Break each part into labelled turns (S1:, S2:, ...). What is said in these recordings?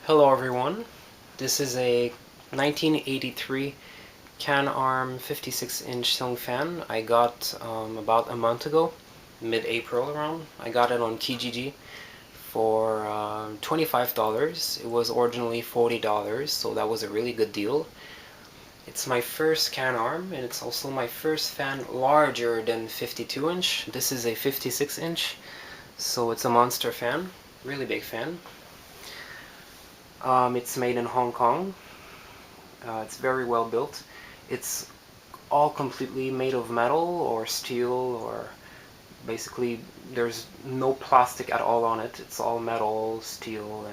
S1: Hello everyone, this is a 1983 Canarm 56-inch ceiling fan I got about a month ago, mid-April around. I got it on Kijiji for $25. It was originally $40, so that was a really good deal. It's my first Canarm, and it's also my first fan larger than 52-inch. This is a 56-inch, so it's a monster fan, really big fan. It's made in Hong Kong. It's very well built. It's all completely made of metal or steel, or basically there's no plastic at all on it. It's all metal, steel,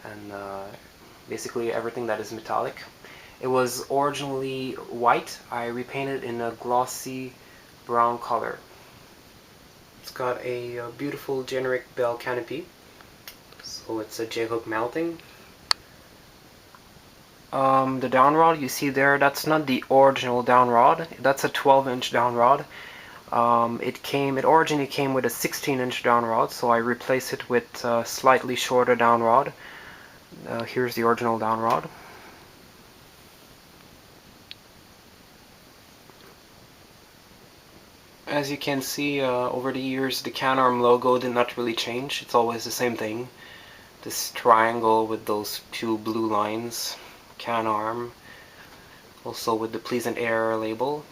S1: and basically everything that is metallic. It was originally white. I repainted in a glossy brown color. It's got a beautiful generic bell canopy. So it's a J-hook mounting. The down rod you see there, that's not the original down rod. That's a 12-inch down rod. It originally came with a 16-inch down rod, so I replaced it with a slightly shorter down rod. Here's the original down rod. As you can see, over the years, the Canarm logo did not really change. It's always the same thing. This triangle with those two blue lines, Canarm, also with the Pleasant Air label.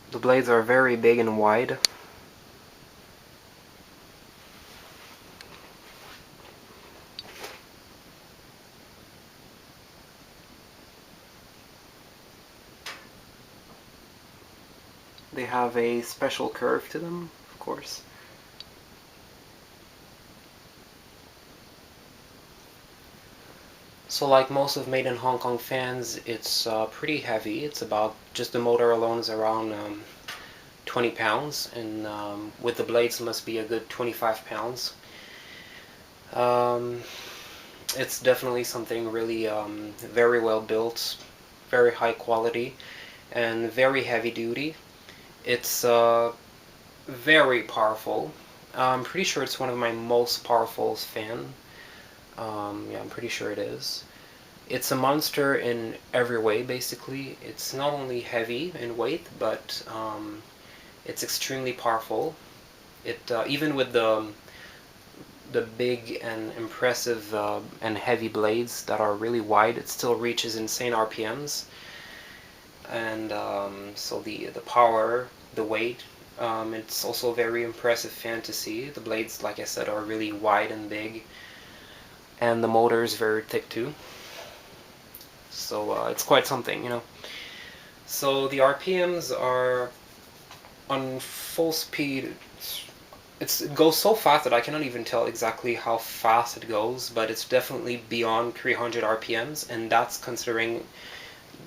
S1: The blades are very big and wide. They have a special curve to them, of course. So like most of made in Hong Kong fans, it's pretty heavy. It's about, just the motor alone is around 20 pounds, and with the blades it must be a good 25 pounds. It's definitely something really very well built, very high quality, and very heavy duty. It's very powerful. I'm pretty sure it's one of my most powerful fan. Yeah, I'm pretty sure it is. It's a monster in every way, basically. It's not only heavy in weight, but it's extremely powerful. It even with the big and impressive and heavy blades that are really wide, it still reaches insane RPMs. And so the power, the weight, it's also a very impressive fan to see. The blades, like I said, are really wide and big, and the motor is very thick too. So it's quite something, you know. So the RPMs are on full speed. It goes so fast that I cannot even tell exactly how fast it goes, but it's definitely beyond 300 RPMs, and that's considering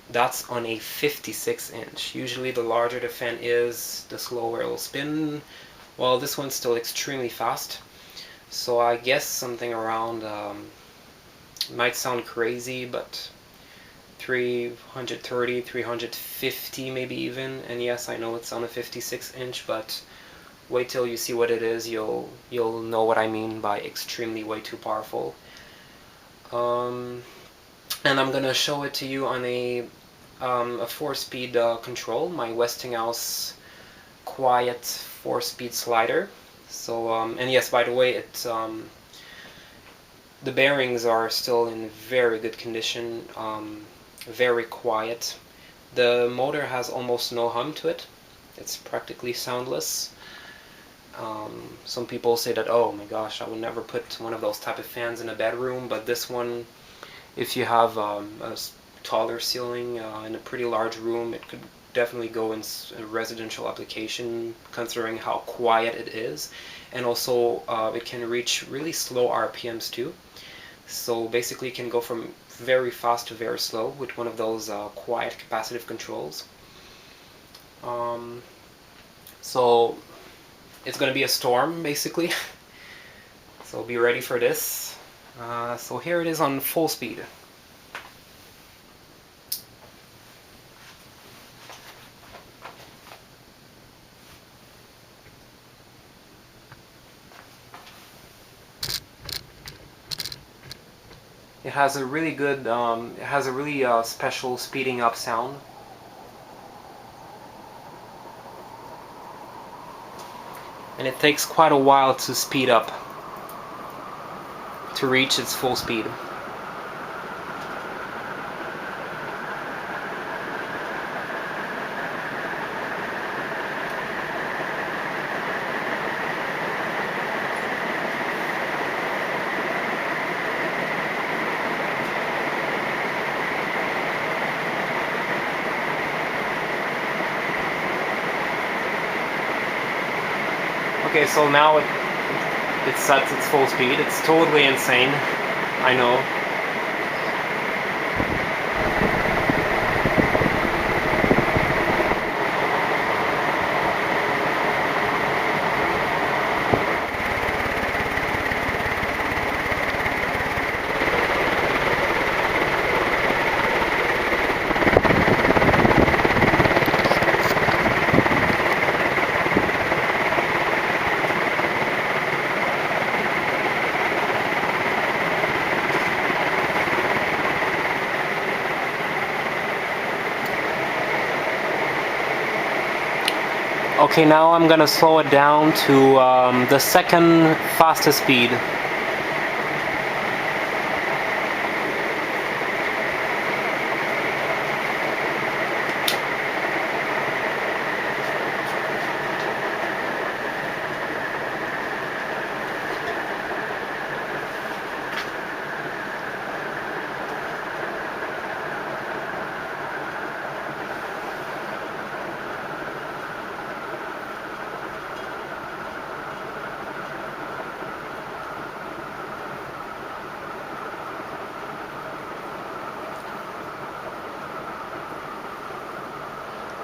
S1: that's on a 56-inch. Usually the larger the fan is, the slower it'll spin. Well, this one's still extremely fast. So I guess something around, might sound crazy, but 330, 350 maybe even. And yes, I know it's on a 56-inch, but wait till you see what it is. You'll know what I mean by extremely way too powerful. And I'm gonna show it to you on a 4-speed control, my Westinghouse quiet 4-speed slider. So and yes, by the way, it's the bearings are still in very good condition, very quiet. The motor has almost no hum to it. It's practically soundless. Some people say that, oh my gosh, I would never put one of those type of fans in a bedroom, but this one, if you have a taller ceiling in a pretty large room, it could definitely go in a residential application, considering how quiet it is. And also it can reach really slow RPMs too. So basically it can go from very fast to very slow with one of those quiet capacitive controls. So it's going to be a storm basically. So be ready for this. So here it is on full speed. It has a really good, it has a really special speeding up sound. And it takes quite a while to speed up to reach its full speed. Okay, so now it sets its full speed. It's totally insane, I know. Okay, now I'm gonna slow it down to the second fastest speed.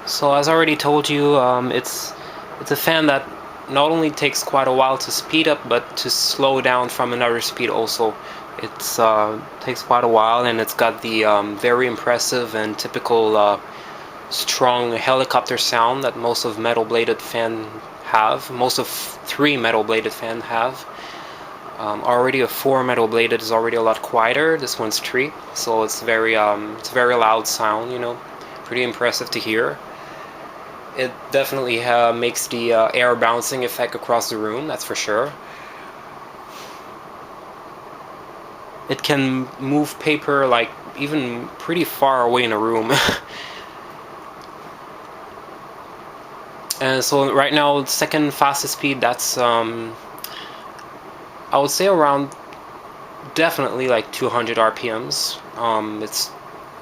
S1: So as I already told you, it's a fan that not only takes quite a while to speed up, but to slow down from another speed also. It's takes quite a while, and it's got the very impressive and typical strong helicopter sound that most of metal-bladed fan have. Most of 3 metal-bladed fan have. Already a 4 metal-bladed is already a lot quieter. This one's 3, so it's very loud sound. You know, pretty impressive to hear. It definitely makes the air bouncing effect across the room, that's for sure. It can move paper like even pretty far away in a room. And so right now, second fastest speed, that's I would say around definitely like 200 RPMs.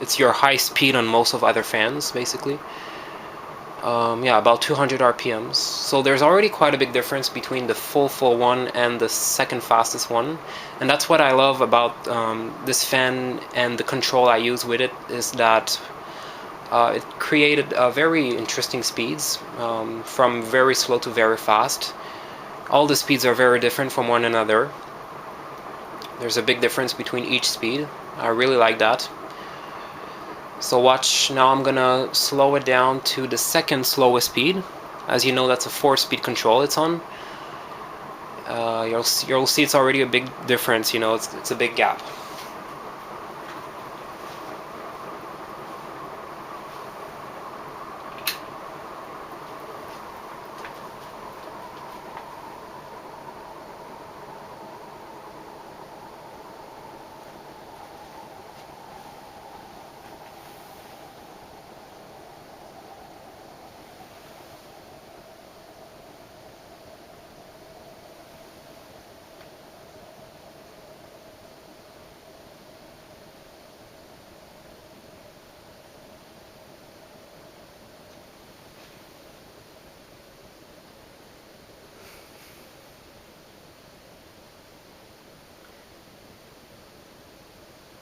S1: It's your high speed on most of other fans, basically. Yeah, about 200 RPMs. So there's already quite a big difference between the full one and the second fastest one. And that's what I love about this fan and the control I use with it, is that it created very interesting speeds, from very slow to very fast. All the speeds are very different from one another. There's a big difference between each speed. I really like that. So watch, now I'm gonna slow it down to the second slowest speed. As you know, that's a 4-speed control it's on. You'll see it's already a big difference, you know, it's a big gap.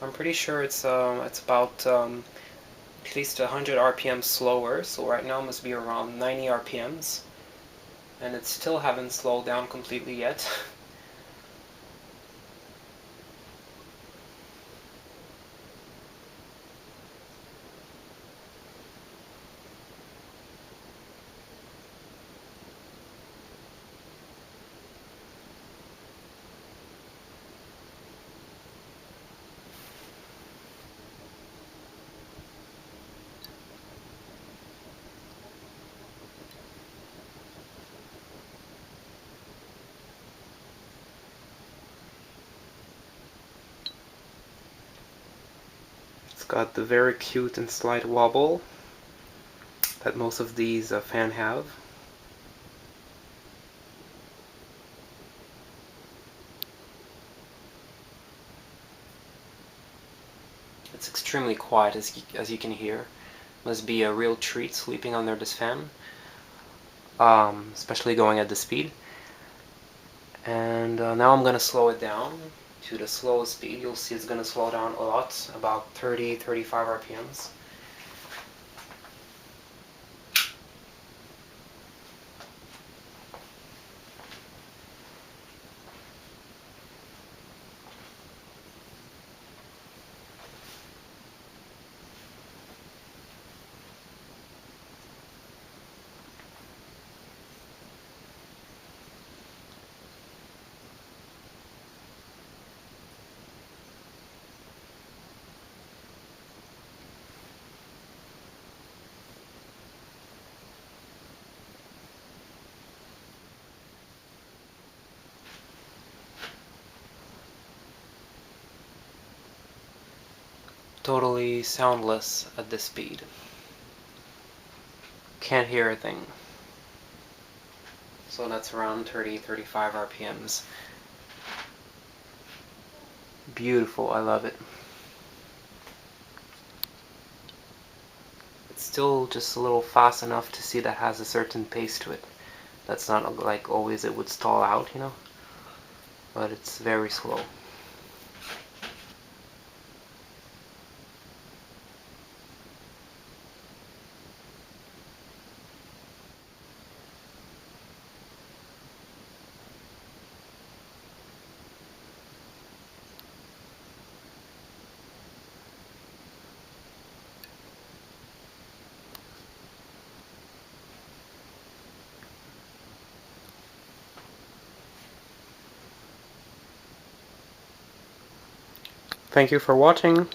S1: I'm pretty sure it's about at least 100 RPM slower, so right now it must be around 90 RPMs, and it still haven't slowed down completely yet. It's got the very cute and slight wobble that most of these fan have. It's extremely quiet, as you can hear. Must be a real treat sleeping under this fan, especially going at the speed. And now I'm gonna slow it down to the slowest speed. You'll see it's gonna slow down a lot, about 30-35 RPMs. Totally soundless at this speed. Can't hear a thing. So that's around 30-35 RPMs. Beautiful, I love it. It's still just a little fast enough to see that has a certain pace to it. That's not like always it would stall out, you know? But it's very slow. Thank you for watching.